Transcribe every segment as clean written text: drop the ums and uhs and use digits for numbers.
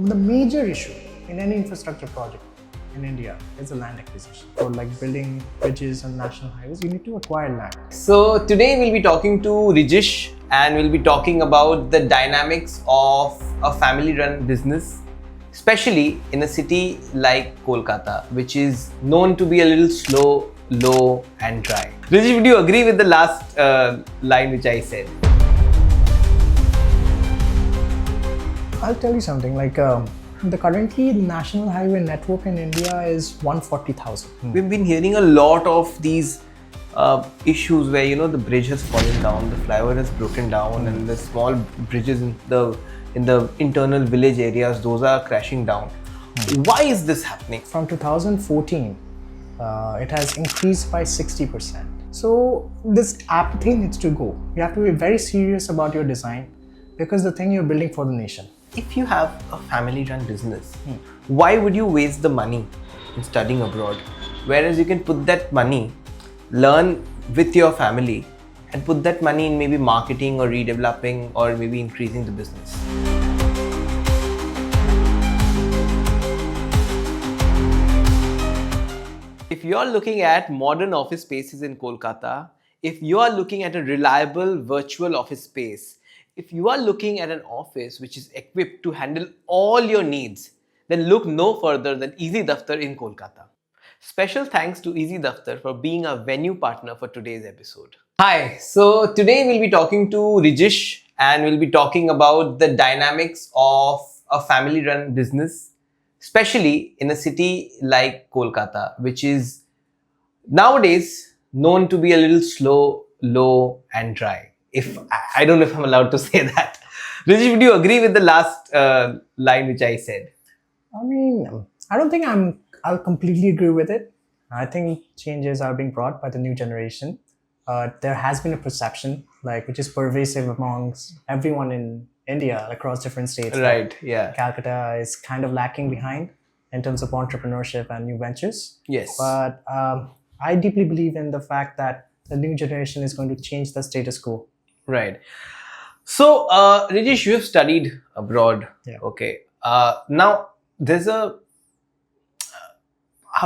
The major issue in any infrastructure project in India is the land acquisition. For like building bridges and national highways, you need to acquire land. So today we'll be talking to Rijish and we'll be talking about the dynamics of a family-run business, especially in a city like Kolkata, which is known to be a little slow, low and dry. Rijish, would you agree with the last line which I said? I'll tell you something like currently the national highway network in India is 140,000. We've been hearing a lot of these issues where the bridge has fallen down, the flyover has broken down, and the small bridges in the internal village areas, those are crashing down. Why is this happening? From 2014, it has increased by 60%. So this apathy needs to go. You have to be very serious about your design because the thing you're building for the nation. If you have a family-run business, why would you waste the money in studying abroad? Whereas you can put that money, learn with your family, and put that money in maybe marketing or redeveloping or maybe increasing the business. If you're looking at modern office spaces in Kolkata, if you are looking at a reliable virtual office space, if you are looking at an office which is equipped to handle all your needs, then look no further than IIT-vetted in Kolkata. Special thanks to IIT-vetted for being a venue partner for today's episode. Hi, so today we'll be talking to Rijish and we'll be talking about the dynamics of a family-run business, especially in a city like Kolkata, which is nowadays known to be a little slow, low and dry. I don't know if I'm allowed to say that. Rijish, would you agree with the last line which I said? I mean, I don't think I'll completely agree with it. I think changes are being brought by the new generation. There has been a perception which is pervasive amongst everyone in India across different states. Right, yeah. Calcutta is kind of lacking behind in terms of entrepreneurship and new ventures. Yes. But I deeply believe in the fact that the new generation is going to change the status quo. Right. So, Rijish, you have studied abroad. Yeah. Okay. Now, there's how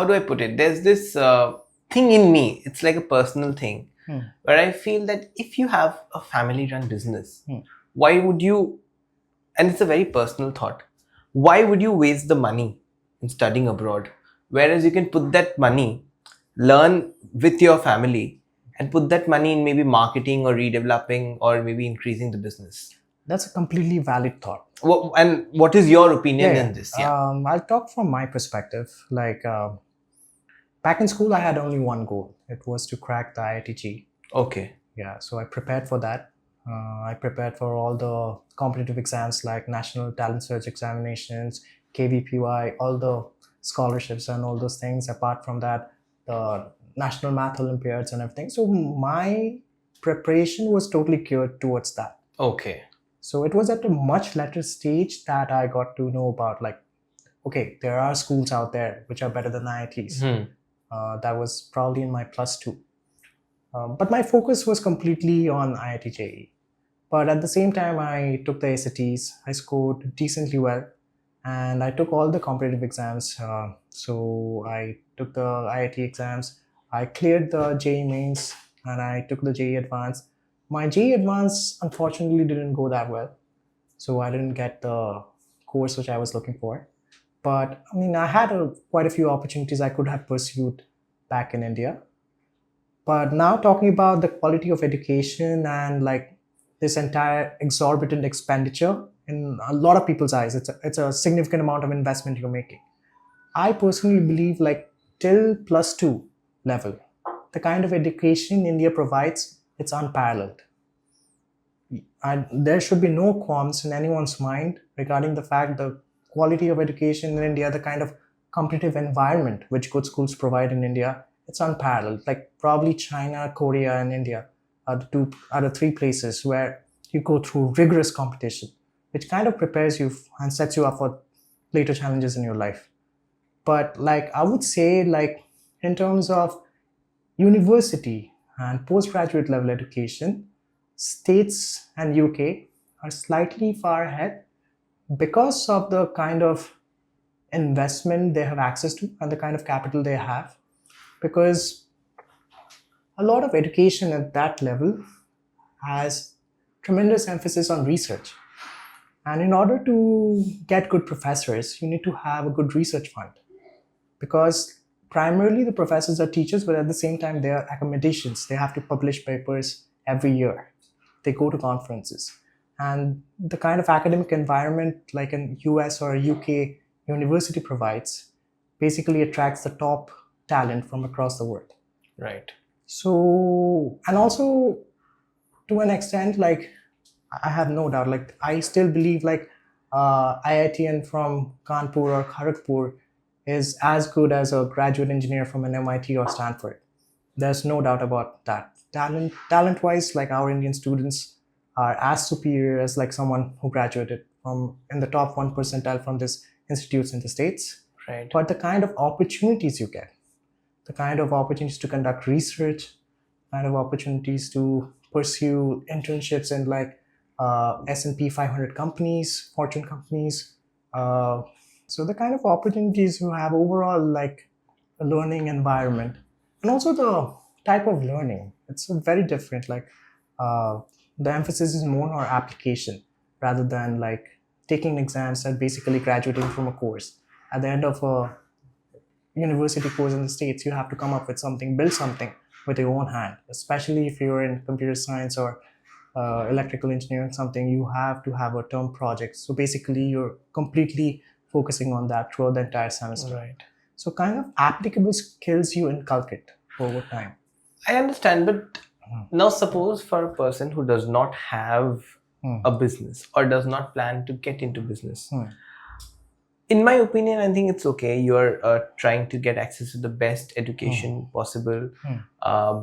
do I put it? There's this thing in me. It's like a personal thing where I feel that if you have a family-run business, why would you, and it's a very personal thought, why would you waste the money in studying abroad? Whereas you can put that money, learn with your family, and put that money in maybe marketing or redeveloping or maybe increasing the business. That's a completely valid thought. And what is your opinion in this? I'll talk from my perspective. Back in school, I had only one goal. It was to crack the IIT. Okay. Yeah, so I prepared for that. I prepared for all the competitive exams like National Talent Search Examinations, KVPY, all the scholarships and all those things. Apart from that, the National Math Olympiads and everything. So my preparation was totally geared towards that. Okay. So it was at a much later stage that I got to know about okay, there are schools out there which are better than IITs. That was probably in my +2. But my focus was completely on IIT JEE. But at the same time, I took the SATs. I scored decently well. And I took all the competitive exams. So I took the IIT exams. I cleared the JEE mains and I took the JEE Advanced. My JEE Advanced unfortunately didn't go that well. So I didn't get the course which I was looking for. But I mean, I had quite a few opportunities I could have pursued back in India. But now talking about the quality of education and this entire exorbitant expenditure in a lot of people's eyes, it's a significant amount of investment you're making. I personally believe till +2 level, the kind of education India provides, it's unparalleled. There should be no qualms in anyone's mind regarding the fact the quality of education in India, the kind of competitive environment which good schools provide in India, it's unparalleled. Probably China, Korea, and India are the three places where you go through rigorous competition, which kind of prepares you and sets you up for later challenges in your life. But I would say in terms of university and postgraduate level education, States and UK are slightly far ahead, because of the kind of investment they have access to and the kind of capital they have, because a lot of education at that level has tremendous emphasis on research. And in order to get good professors, you need to have a good research fund, because primarily the professors are teachers, but at the same time they are academicians. They have to publish papers every year. They go to conferences. And the kind of academic environment like an US or a UK university provides basically attracts the top talent from across the world. Right. So, and also to an extent, like I have no doubt, like I still believe like IITian from Kanpur or Kharagpur is as good as a graduate engineer from an MIT or Stanford. There's no doubt about that. Talent wise, like our Indian students are as superior as like someone who graduated from in the top 1 percentile from these institutes in the States. Right. But the kind of opportunities you get, the kind of opportunities to conduct research, kind of opportunities to pursue internships in like S&P 500 companies, Fortune companies. So the kind of opportunities you have overall, like a learning environment, and also the type of learning, it's very different. Like the emphasis is more on application rather than like taking exams and basically graduating from a course. At the end of a university course in the States, you have to come up with something, build something with your own hand, especially if you're in computer science or electrical engineering, something, you have to have a term project. So basically you're completely focusing on that throughout the entire semester. Right. So kind of applicable skills you inculcate over time. I understand, but now suppose for a person who does not have a business or does not plan to get into business, in my opinion, I think it's okay. You're trying to get access to the best education possible,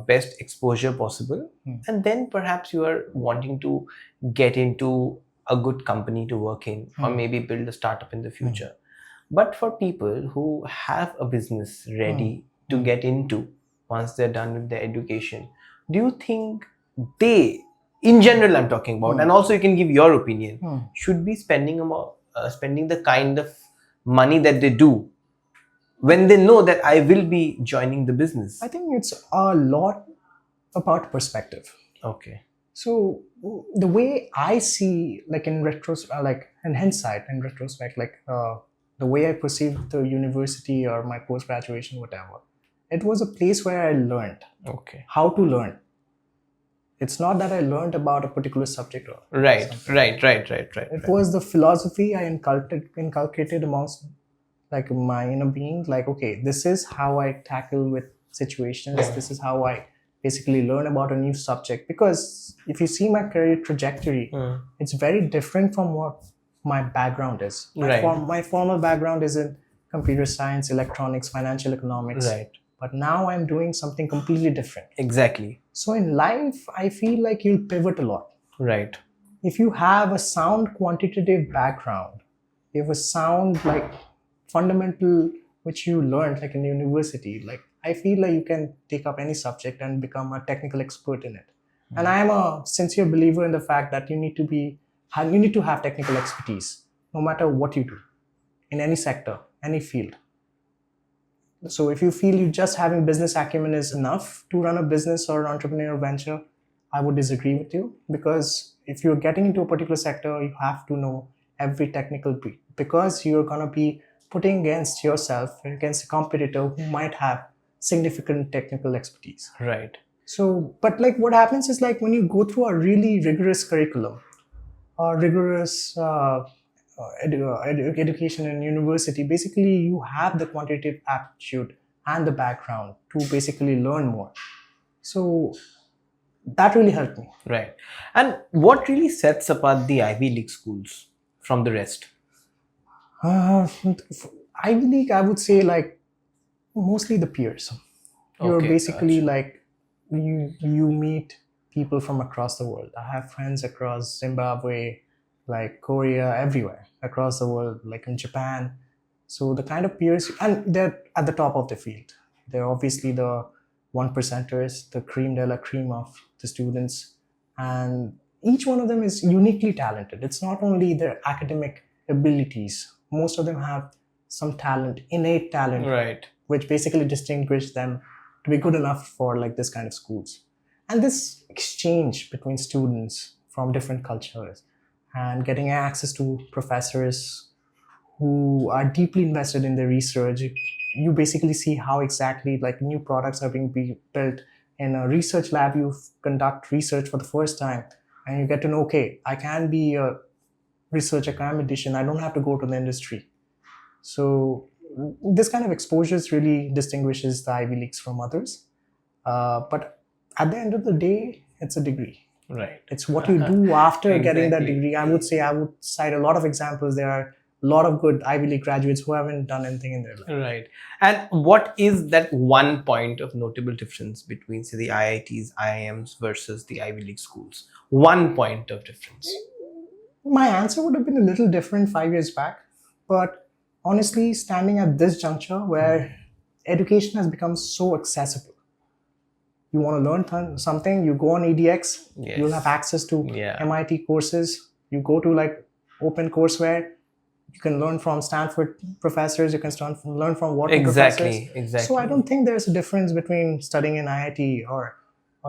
best exposure possible, and then perhaps you are wanting to get into a good company to work in, or maybe build a startup in the future. But for people who have a business ready to get into once they're done with their education, do you think they, in general, I'm talking about, and also you can give your opinion, should be spending the kind of money that they do when they know that I will be joining the business? I think it's a lot about perspective. Okay. So the way I see, like in retrospect, like in hindsight, in retrospect, like the way I perceived the university or my post graduation, whatever, it was a place where I learned how to learn. It's not that I learned about a particular subject or Right. It was the philosophy I inculcated amongst like my inner being. Like, okay, this is how I tackle with situations. This is how I basically learn about a new subject. Because if you see my career trajectory, it's very different from what my background is. My formal background is in computer science, electronics, financial economics. Right. But now I'm doing something completely different. Exactly. So in life, I feel like you'll pivot a lot. Right. If you have a sound quantitative background, you have a sound like fundamental which you learned like in university, like I feel like you can take up any subject and become a technical expert in it. And I am a sincere believer in the fact that you need to have technical expertise no matter what you do in any sector, any field. So if you feel you just having business acumen is enough to run a business or an entrepreneurial venture, I would disagree with you, because if you're getting into a particular sector, you have to know every technical beat, because you're going to be putting against yourself against a competitor who might have significant technical expertise. Right. So, but like what happens is like when you go through a really rigorous curriculum or rigorous education in university, basically you have the quantitative aptitude and the background to basically learn more. So that really helped me. Right. And what really sets apart the Ivy League schools from the rest? Ivy League, I would say like mostly the peers. You're basically like you meet people from across the world. I have friends across Zimbabwe, like Korea, everywhere across the world, like in Japan. So the kind of peers, and they're at the top of the field. They're obviously the 1 percenters, the cream de la cream of the students. And each one of them is uniquely talented. It's not only their academic abilities. Most of them have some talent, innate talent, Right. which basically distinguish them to be good enough for like this kind of schools. And this exchange between students from different cultures and getting access to professors who are deeply invested in the research, you basically see how exactly like new products are being built in a research lab. You conduct research for the first time and you get to know, okay, I can be a research academician, I don't have to go to the industry. So this kind of exposures really distinguishes the Ivy Leagues from others. But at the end of the day, it's a degree. Right. It's what you do after getting that Exactly. degree. I would cite a lot of examples. There are a lot of good Ivy League graduates who haven't done anything in their life. Right. And what is that one point of notable difference between, say, the IITs, IIMs versus the Ivy League schools? One point of difference. My answer would have been a little different 5 years back, but honestly, standing at this juncture where education has become so accessible, you want to learn something, you go on EDX, Yes. you'll have access to Yeah. MIT courses, you go to like OpenCourseWare, you can learn from Stanford professors, you can learn from Wharton professors. Exactly. So I don't think there's a difference between studying in IIT or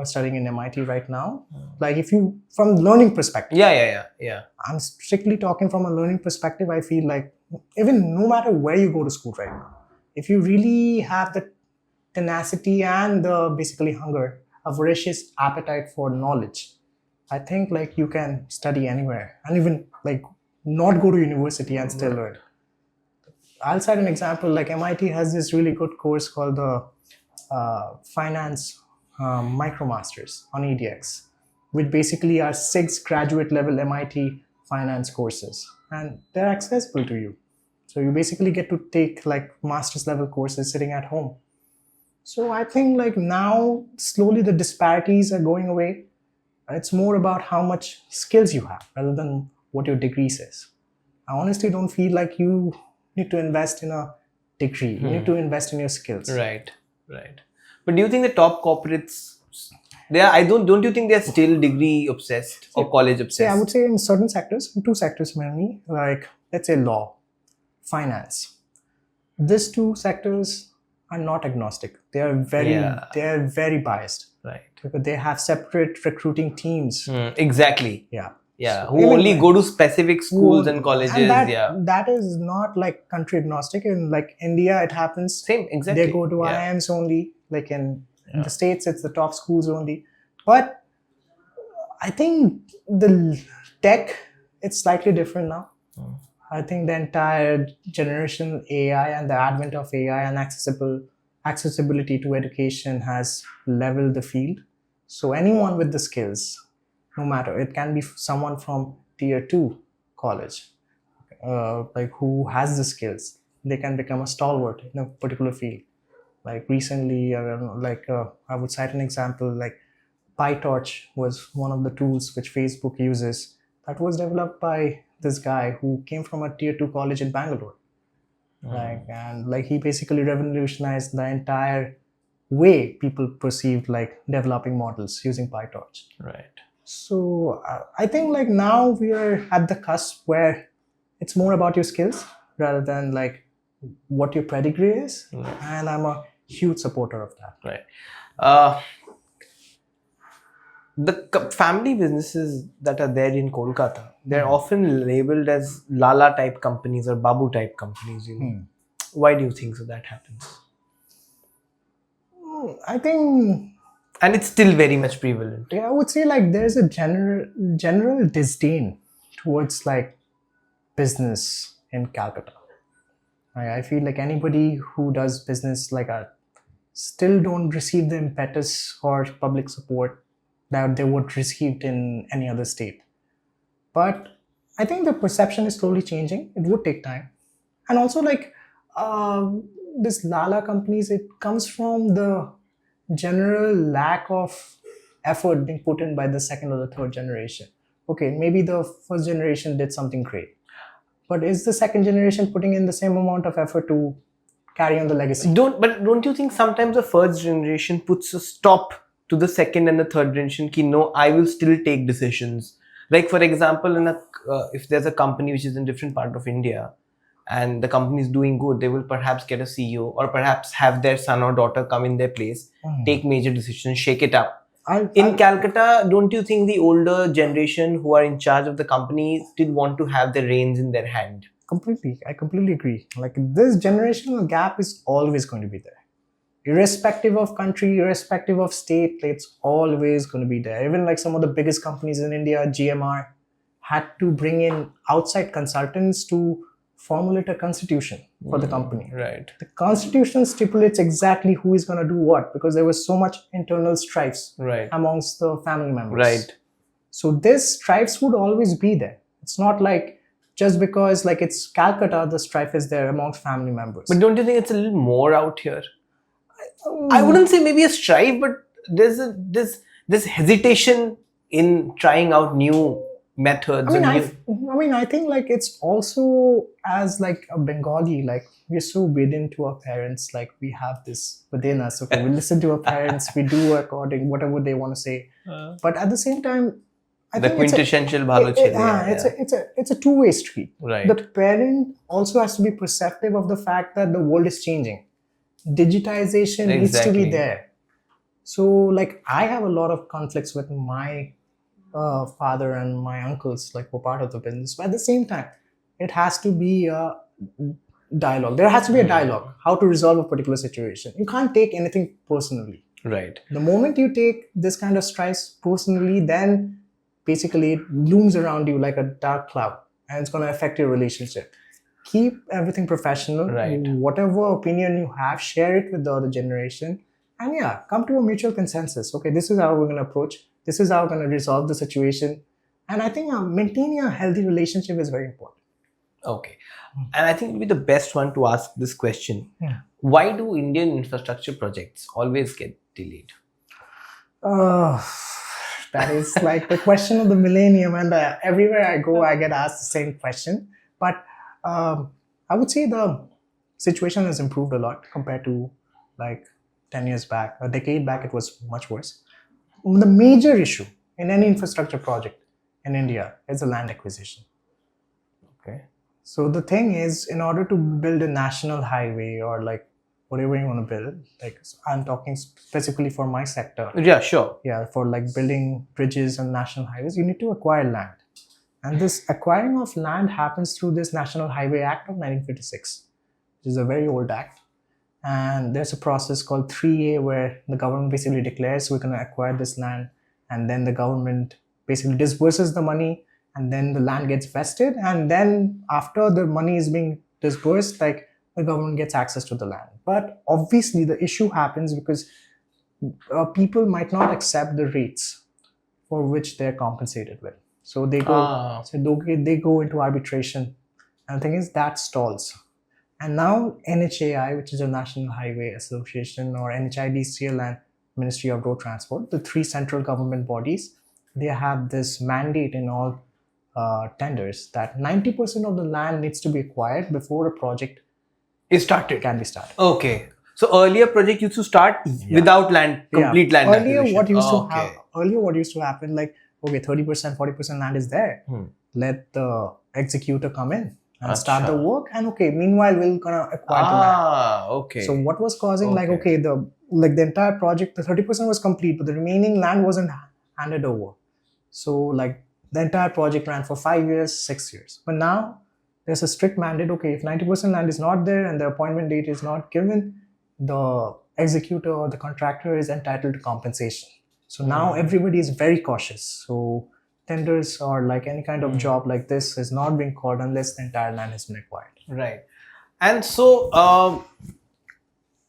studying in MIT right now. Like if you, from learning perspective, Yeah. I'm strictly talking from a learning perspective. I feel like even no matter where you go to school right now, if you really have the tenacity and the basically hunger, a voracious appetite for knowledge, I think like you can study anywhere and even like not go to university and still learn. I'll cite an example. Like MIT has this really good course called the Finance MicroMasters on EDX, which basically are 6 graduate level MIT finance courses, and they're accessible to you. So you basically get to take like master's level courses sitting at home. So I think like now slowly the disparities are going away. It's more about how much skills you have rather than what your degree says. I honestly don't feel like you need to invest in a degree. You need to invest in your skills. Right. But do you think the top corporates, don't you think they're still degree obsessed or college obsessed? See, I would say in certain sectors, in 2 sectors mainly, like let's say law, finance. These 2 sectors are not agnostic. They are very biased. Right. Because they have separate recruiting teams. Exactly. Yeah. Yeah. So Who even only go to specific schools and colleges. And that is not like country agnostic. In like India, it happens. Same, exactly. They go to IIMs only. Like in the States, it's the top schools only. But I think the tech, it's slightly different now. I think the entire generation AI and the advent of AI and accessibility to education has leveled the field. So anyone with the skills, no matter, it can be someone from tier 2 college, like who has the skills, they can become a stalwart in a particular field. Like recently, I would cite an example, like PyTorch was one of the tools which Facebook uses that was developed by this guy who came from a tier 2 college in Bangalore. He basically revolutionized the entire way people perceived like developing models using PyTorch. Right. So I think like now we are at the cusp where it's more about your skills rather than like what your pedigree is. And I'm a huge supporter of that. Right. The family businesses that are there in Kolkata, they're often labeled as Laala type companies or Babu type companies. Why do you think so that happens? I think, and it's still very much prevalent. Yeah, I would say like there's a general disdain towards like business in Calcutta. I feel like anybody who does business like still don't receive the impetus or public support that they would receive in any other state. But I think the perception is slowly changing. It would take time. And also like this Laala companies, it comes from the general lack of effort being put in by the second or the third generation. Okay, maybe the first generation did something great. But is the second generation putting in the same amount of effort to carry on the legacy? Don't you think sometimes the first generation puts a stop to the second and the third generation? No, I will still take decisions. Like for example, if there's a company which is in different part of India, and the company is doing good, they will perhaps get a CEO or perhaps have their son or daughter come in their place, take major decisions, shake it up. In Calcutta, don't you think the older generation who are in charge of the company still want to have the reins in their hand? Completely. I completely agree. Like this generational gap is always going to be there. Irrespective of country, irrespective of state, it's always going to be there. Even like some of the biggest companies in India, GMR, had to bring in outside consultants to formulate a constitution for the company. Right. The constitution stipulates exactly who is going to do what, because there was so much internal strifes amongst the family members. Right. So this strifes would always be there. It's not like just because like it's Calcutta, the strife is there amongst family members. But don't you think it's a little more out here? I wouldn't say maybe a strife, but there's this hesitation in trying out new methods. I think like it's also as like a Bengali, like we're so obedient to our parents, like we have this within us. Okay, we listen to our parents, we do according whatever they want to say. But at the same time, I the think quintessential it's a two-way street. Right. The parent also has to be perceptive of the fact that the world is changing. Digitization needs to be there. So like I have a lot of conflicts with my father and my uncles, like were part of the business, but at the same time it has to be a dialogue. There has to be a dialogue how to resolve a particular situation. You can't take anything personally. Right. The moment you take this kind of stress personally, then basically it looms around you like a dark cloud and it's going to affect your relationship. Keep everything professional. Right. Whatever opinion you have, share it with the other generation, and come to a mutual consensus. Okay, this is how we're going to approach. This is how we're going to resolve the situation. And I think maintaining a healthy relationship is very important. Okay. And I think it would be the best one to ask this question. Why do Indian infrastructure projects always get delayed? That is like the question of the millennium, and everywhere I go, I get asked the same question. But I would say the situation has improved a lot compared to like 10 years back. A decade back, it was much worse. The major issue in any infrastructure project in India is the land acquisition. Okay. So the thing is, in order to build a national highway or like whatever you want to build, like I'm talking specifically for my sector. Yeah, sure. Yeah, for like building bridges and national highways, you need to acquire land. And this acquiring of land happens through this National Highway Act of 1956, which is a very old act. And there's a process called 3A where the government basically declares we're going to acquire this land, and then the government basically disburses the money, and then the land gets vested, and then after the money is being disbursed, like the government gets access to the land. But obviously the issue happens because people might not accept the rates for which they're compensated with. So they go, they go into arbitration, and the thing is that stalls. And now NHAI, which is a National Highway Association, or NHIDCL and Ministry of Road Transport, the three central government bodies, they have this mandate in all tenders that 90% of the land needs to be acquired before a project can be started. Okay. So earlier project used to start without land, complete land acquisition. Earlier what used to happen, like, okay, 30%, 40% land is there. Let the executor come in and start the work, and okay, meanwhile we're gonna acquire the land. Okay. So what was causing the entire project, the 30% was complete, but the remaining land wasn't handed over. So like the entire project ran for 5 years, 6 years. But now there's a strict mandate. Okay, if 90% land is not there and the appointment date is not given, the executor or the contractor is entitled to compensation. So now everybody is very cautious. So tenders or like any kind of job like this is not being called unless the entire land has been acquired. Right. And so,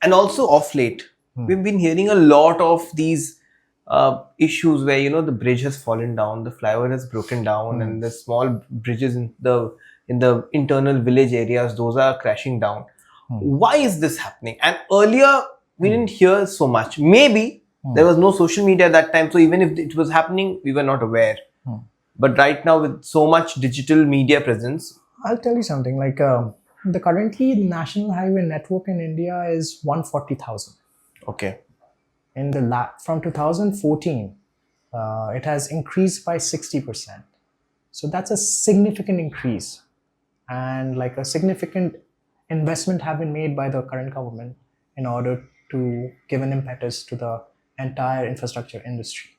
and also off late, we've been hearing a lot of these issues where, you know, the bridge has fallen down, the flyover has broken down, and the small bridges in the internal village areas, those are crashing down. Why is this happening? And earlier we didn't hear so much. Maybe there was no social media at that time, so even if it was happening, we were not aware. But right now, with so much digital media presence, I'll tell you something. Like currently the national highway network in India is 140,000. Okay. In from 2014, it has increased by 60%. So that's a significant increase, and like a significant investment have been made by the current government in order to give an impetus to the entire infrastructure industry.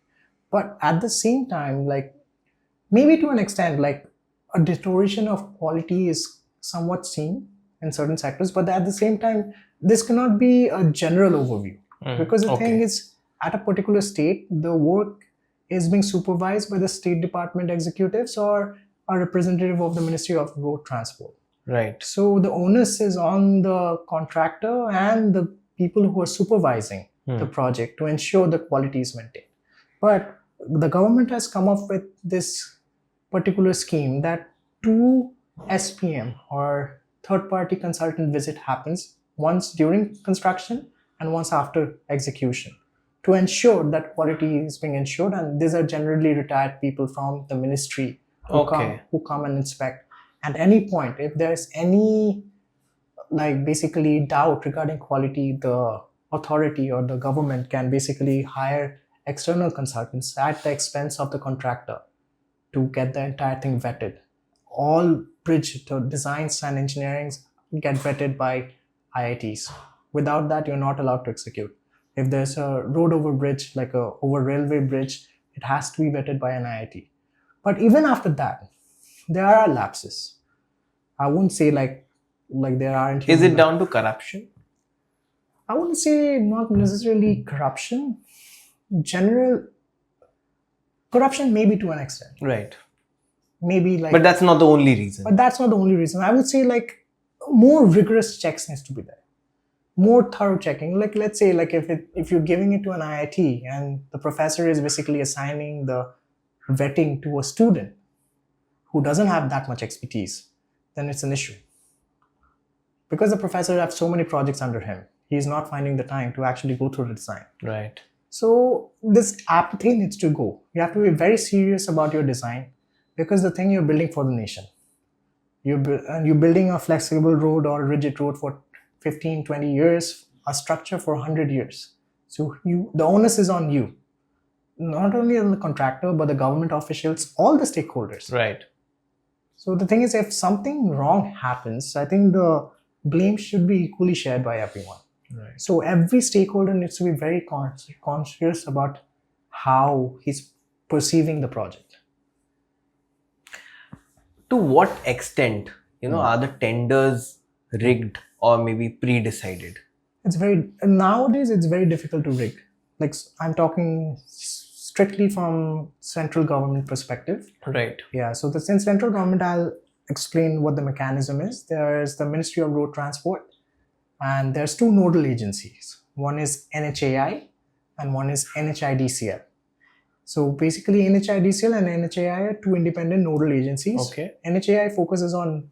But at the same time, like maybe to an extent, like a deterioration of quality is somewhat seen in certain sectors, but at the same time, this cannot be a general overview, because the thing is, at a particular state, the work is being supervised by the state department executives or a representative of the Ministry of Road Transport. Right. So the onus is on the contractor and the people who are supervising the project to ensure the quality is maintained. But the government has come up with this particular scheme that 2 SPM or third party consultant visit happens once during construction and once after execution to ensure that quality is being ensured. And these are generally retired people from the ministry who come and inspect. At any point, if there's any like basically doubt regarding quality, the authority or the government can basically hire external consultants at the expense of the contractor to get the entire thing vetted. All bridge designs and engineerings get vetted by IITs. Without that, you're not allowed to execute. If there's a road over bridge, like a over railway bridge, it has to be vetted by an IIT. But even after that, there are lapses. I wouldn't say like there aren't. Is it down to corruption? I wouldn't say not necessarily corruption. General corruption, maybe to an extent. Right. Maybe like. But that's not the only reason. But that's not the only reason. I would say like more rigorous checks needs to be there. More thorough checking. Like let's say like if you're giving it to an IIT and the professor is basically assigning the vetting to a student who doesn't have that much expertise, then it's an issue. Because the professor has so many projects under him, he's not finding the time to actually go through the design. Right. So this apathy needs to go. You have to be very serious about your design, because the thing you're building for the nation. You're building a flexible road or a rigid road for 15, 20 years, a structure for 100 years. So the onus is on you. Not only on the contractor, but the government officials, all the stakeholders. Right. So the thing is, if something wrong happens, I think the blame should be equally shared by everyone. Right. So every stakeholder needs to be very conscious about how he's perceiving the project. To what extent, are the tenders rigged or maybe pre-decided? Nowadays it's very difficult to rig. Like I'm talking strictly from central government perspective. Right. Yeah. So in central government, I'll explain what the mechanism is. There's the Ministry of Road Transport, and there's 2 nodal agencies. One is NHAI and one is NHIDCL. So basically NHIDCL and NHAI are 2 independent nodal agencies. Okay. NHAI focuses on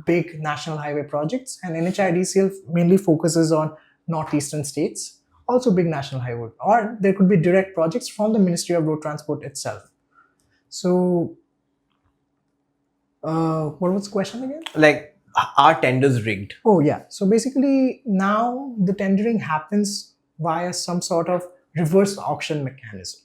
big national highway projects, and NHIDCL mainly focuses on northeastern states, also big national highway, or there could be direct projects from the Ministry of Road Transport itself. So what was the question again? Like, are tenders rigged? Oh yeah. So basically now the tendering happens via some sort of reverse auction mechanism.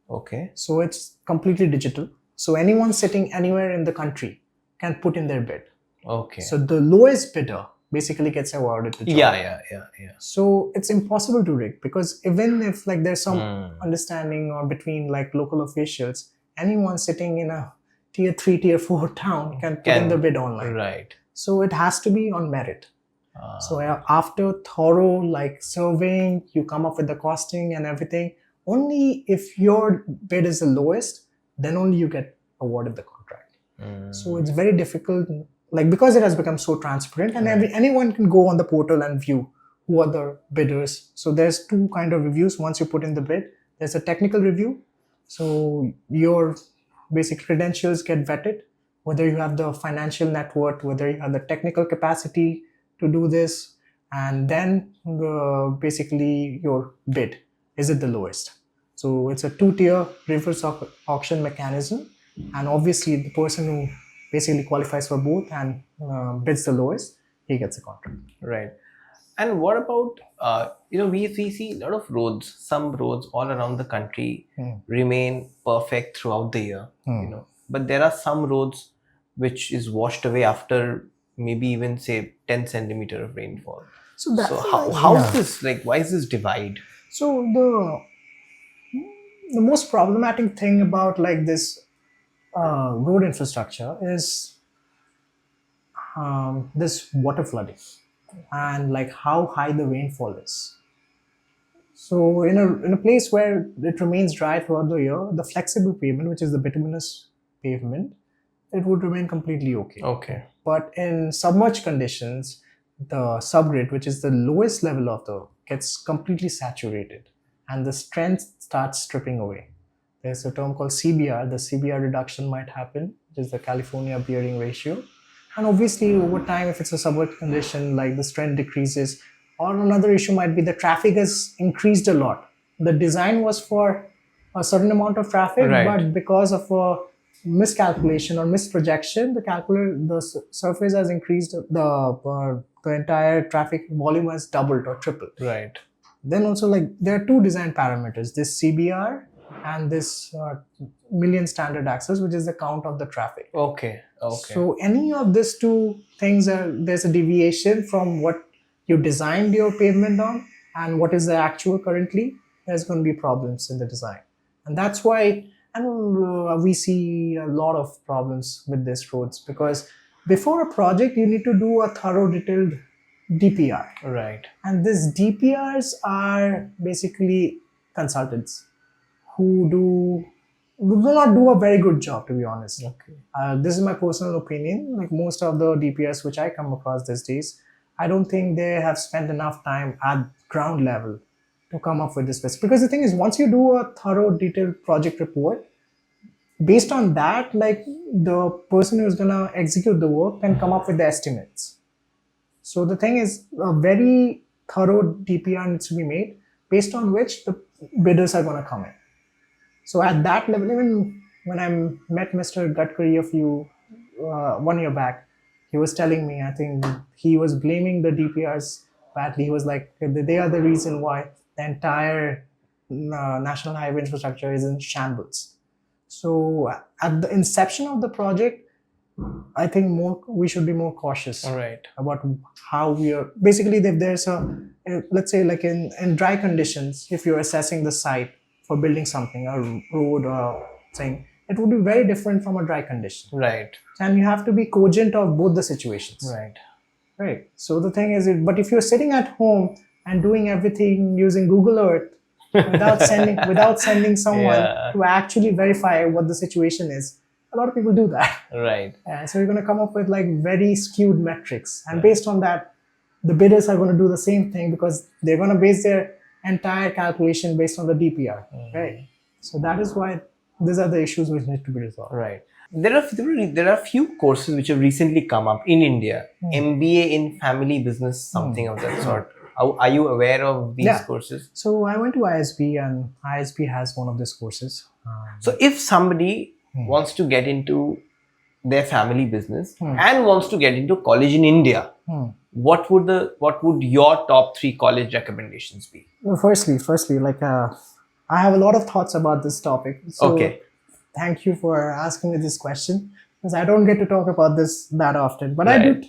Okay. So it's completely digital. So anyone sitting anywhere in the country can put in their bid. Okay. So the lowest bidder basically gets awarded the job. Yeah. So it's impossible to rig, because even if like there's some understanding or between like local officials, anyone sitting in a tier 3, tier 4 town can put in the bid online. Right. So it has to be on merit. So after thorough like surveying, you come up with the costing and everything. Only if your bid is the lowest, then only you get awarded the contract. So it's very difficult, like because it has become so transparent, and anyone can go on the portal and view who are the bidders. So there's 2 kind of reviews. Once you put in the bid, there's a technical review. So your basic credentials get vetted, whether you have the financial net worth, whether you have the technical capacity to do this, and then basically your bid. Is it the lowest? So it's a 2-tier reverse auction mechanism, and obviously the person who basically qualifies for both and bids the lowest, he gets a contract. Right. And what about we see a lot of roads. Some roads all around the country remain perfect throughout the year. but there are some roads which is washed away after maybe even say 10 centimeter of rainfall. So So how yeah. is this, like, why is this divide? So the most problematic thing about like this road infrastructure is this water flooding and like how high the rainfall is. So in a place where it remains dry throughout the year, the flexible pavement, which is the bituminous pavement, it would remain completely okay. Okay. But in submerged conditions, the subgrade, which is the lowest level of the, gets completely saturated, and the strength starts stripping away. There's a term called CBR. The CBR reduction might happen, which is the California bearing ratio. And obviously, over time, if it's a submerged condition, like the strength decreases. Or another issue might be the traffic has increased a lot. The design was for a certain amount of traffic, Right. but because of a miscalculation or misprojection, the surface has increased. The entire traffic volume has doubled or tripled. Right. Then also, like, there are two design parameters: this CBR and this million standard access, which is the count of the traffic. Okay. Okay. So any of these two things there's a deviation from what you designed your pavement on and what is the actual currently, there's going to be problems in the design. And that's why we see a lot of problems with these roads, because before a project you need to do a thorough detailed DPR. Right. And these DPRs are basically consultants who do not do a very good job, to be honest. Okay. This is my personal opinion. Like most of the DPRs which I come across these days, I don't think they have spent enough time at ground level to come up with this best. Because the thing is, once you do a thorough detailed project report, based on that, like the person who's gonna execute the work can come up with the estimates. So the thing is, a very thorough DPR needs to be made, based on which the bidders are gonna come in. So at that level, even when I met Mr. Gadkari a few 1 year back, he was telling me, I think he was blaming the DPRs badly. He was like, they are the reason why the entire national highway infrastructure is in shambles. So at the inception of the project, I think we should be more cautious. Right. About how we are. Basically, if there's let's say like in dry conditions, if you're assessing the site for building something, a road or thing, it would be very different from a dry condition. Right. And you have to be cogent of both the situations. Right. Right. So the thing is, but if you're sitting at home and doing everything using Google Earth without sending someone to actually verify what the situation is, a lot of people do that. Right. So you're going to come up with like very skewed metrics, and based on that, the bidders are going to do the same thing because they're going to base their entire calculation based on the DPR, right? So that is why these are the issues which need to be resolved. Right. There are few courses which have recently come up in India. MBA in family business, something of that sort. Are you aware of these courses? So I went to ISB, and ISB has one of these courses. So if somebody wants to get into their family business and wants to get into college in India, what would your top 3 college recommendations be? Well, firstly, like I have a lot of thoughts about this topic. So thank you for asking me this question, because I don't get to talk about this that often, but I do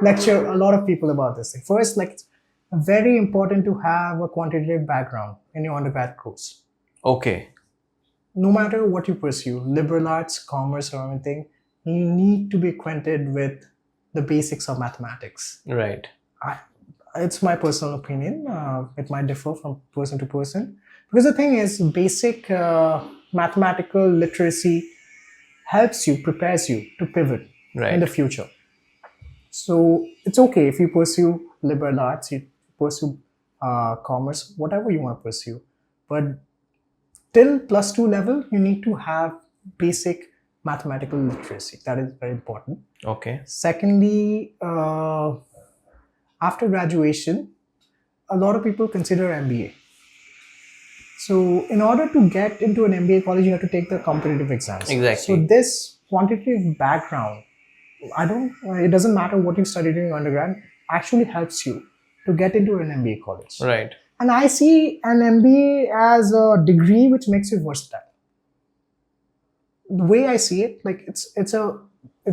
lecture a lot of people about this thing. First, like, it's very important to have a quantitative background in your undergrad course. Okay. No matter what you pursue, liberal arts, commerce, or anything, you need to be acquainted with the basics of mathematics. Right. It's my personal opinion. It might differ from person to person. Because the thing is, basic mathematical literacy prepares you to pivot in the future. So it's okay if you pursue liberal arts, you pursue commerce, whatever you want to pursue. But till +2 level, you need to have basic mathematical literacy. That is very important. Okay. Secondly, after graduation, a lot of people consider MBA. So in order to get into an MBA college, you have to take the competitive exams. Exactly. So this quantitative background, it doesn't matter what you studied in your undergrad, actually helps you to get into an MBA college. Right. And I see an MBA as a degree which makes you versatile. the way I see it, like it's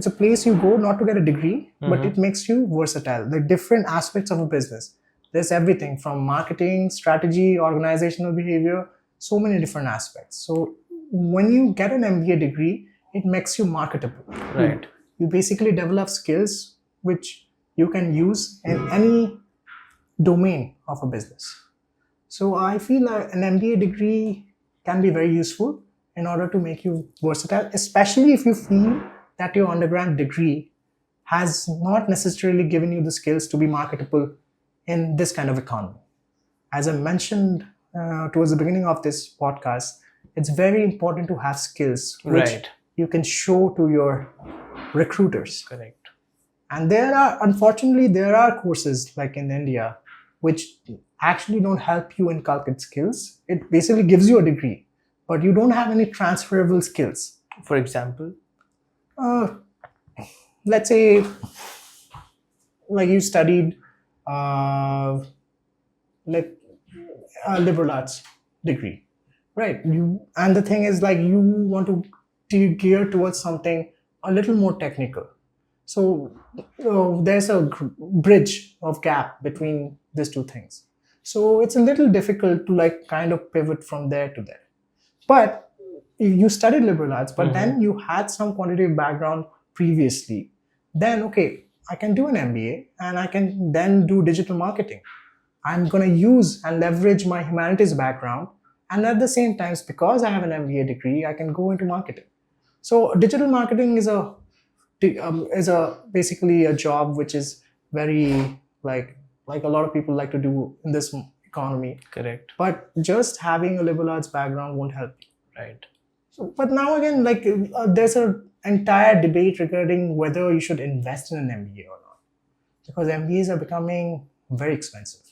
a place you go not to get a degree, but it makes you versatile. The different aspects of a business. There's everything from marketing, strategy, organizational behavior, so many different aspects. So when you get an MBA degree, it makes you marketable. Right. You basically develop skills which you can use in any domain of a business. So I feel like an MBA degree can be very useful in order to make you versatile, especially if you feel that your undergrad degree has not necessarily given you the skills to be marketable in this kind of economy. As I mentioned towards the beginning of this podcast, it's very important to have skills which Right. you can show to your recruiters. Correct. And unfortunately, there are courses like in India which actually don't help you inculcate skills. It basically gives you a degree, but you don't have any transferable skills. For example? Let's say, like you studied like a liberal arts degree, right? And the thing is, like, you want to gear towards something a little more technical. So there's a bridge of gap between these two things. So it's a little difficult to like kind of pivot from there to there. But you studied liberal arts, but then you had some quantitative background previously. Then, okay, I can do an MBA and I can then do digital marketing. I'm going to use and leverage my humanities background. And at the same time, because I have an MBA degree, I can go into marketing. So digital marketing is basically a job which is very like a lot of people like to do in this economy. Correct. But just having a liberal arts background won't help you. Right. So, but now again, like there's an entire debate regarding whether you should invest in an MBA or not, because MBAs are becoming very expensive,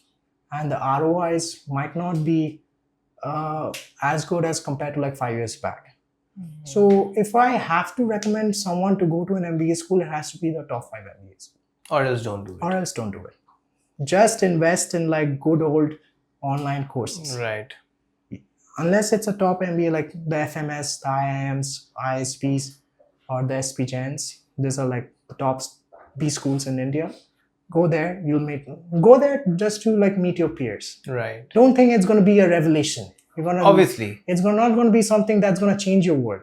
and the ROIs might not be as good as compared to like 5 years back. So if I have to recommend someone to go to an MBA school, it has to be the top 5 MBAs. Or else don't do it. Or else don't do it. Just invest in like good old online courses. Right. Unless it's a top MBA like the FMS, the IIMs, ISPs, or the SPGens. These are like the top B schools in India. Go there, go there just to like meet your peers. Right. Don't think it's going to be a revelation. Obviously. It's not going to be something that's going to change your world.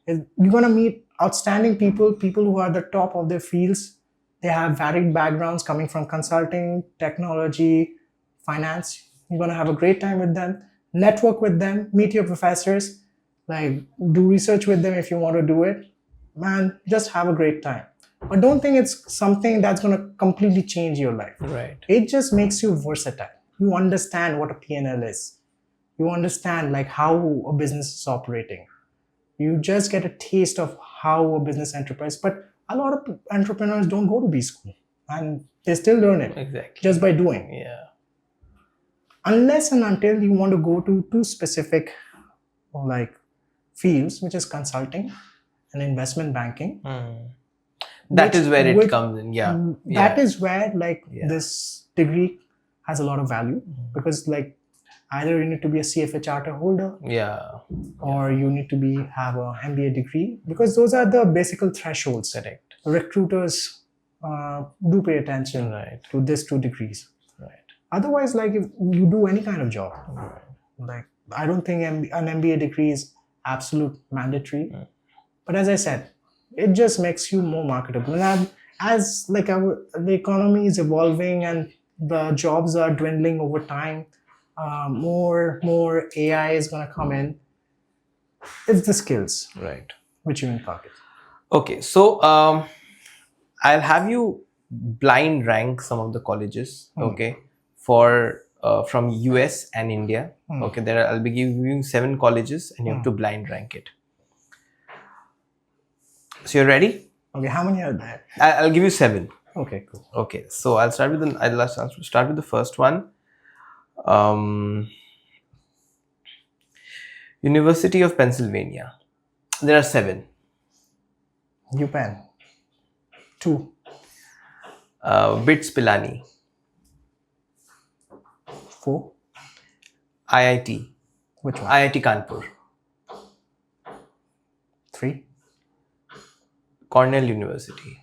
You're going to meet outstanding people who are the top of their fields. They have varied backgrounds coming from consulting, technology, finance. You're going to have a great time with them. Network with them, meet your professors, like do research with them if you want to do it. Man, just have a great time. But don't think it's something that's going to completely change your life. Right. It just makes you versatile. You understand what a P&L is. You understand like how a business is operating. You just get a taste of how a business enterprise. But a lot of entrepreneurs don't go to B school and they still learn it. Exactly. Just by doing. Yeah. Unless and until you want to go to two specific like fields, which is consulting and investment banking. That is where it comes in. Yeah. That is where like this degree has a lot of value, because like either you need to be a CFA charter holder, or you need to have a MBA degree, because those are the basic thresholds. Correct. Recruiters do pay attention to these 2 degrees. Right. Otherwise, like if you do any kind of job, like I don't think an MBA degree is absolute mandatory. But as I said, it just makes you more marketable. And as like the economy is evolving and the jobs are dwindling over time, more AI is going to come in. It's the skills, which you inculcate. Okay, so I'll have you blind rank some of the colleges. Okay, for from US and India. Okay, I'll be giving you 7 colleges, and you have to blind rank it. So you're ready? Okay, how many are there? I'll give you 7. Okay, cool. Okay, so I'll start with the first one. University of Pennsylvania. There are 7. UPenn. 2. BITS Pilani. 4. IIT. Which one? IIT Kanpur. 3, Cornell University.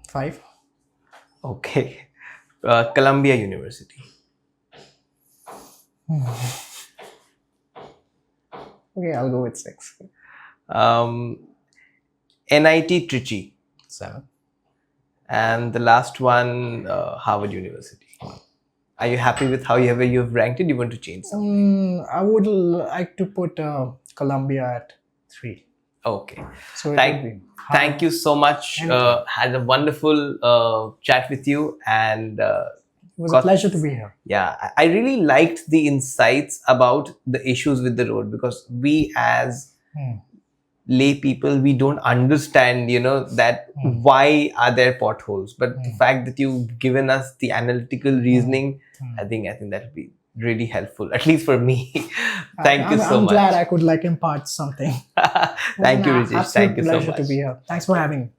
5, Okay. Columbia University. okay, I'll go with 6, NIT Trichy. 7. And the last one, Harvard University. Are you happy with however you've ranked it? You want to change something? I would like to put Columbia at 3. Okay. So it Thank- would be Thank you so much. Anytime. Had a wonderful chat with you, and It was a pleasure to be here. yeah, I really liked the insights about the issues with the road, because we as lay people, we don't understand, that why are there potholes, but the fact that you've given us the analytical reasoning, I think that'll be really helpful, at least for me. Thank you so I'm much. glad I could impart something. Thank you, Rajesh. Absolute Thank you so pleasure much. to be here. Thanks for having me.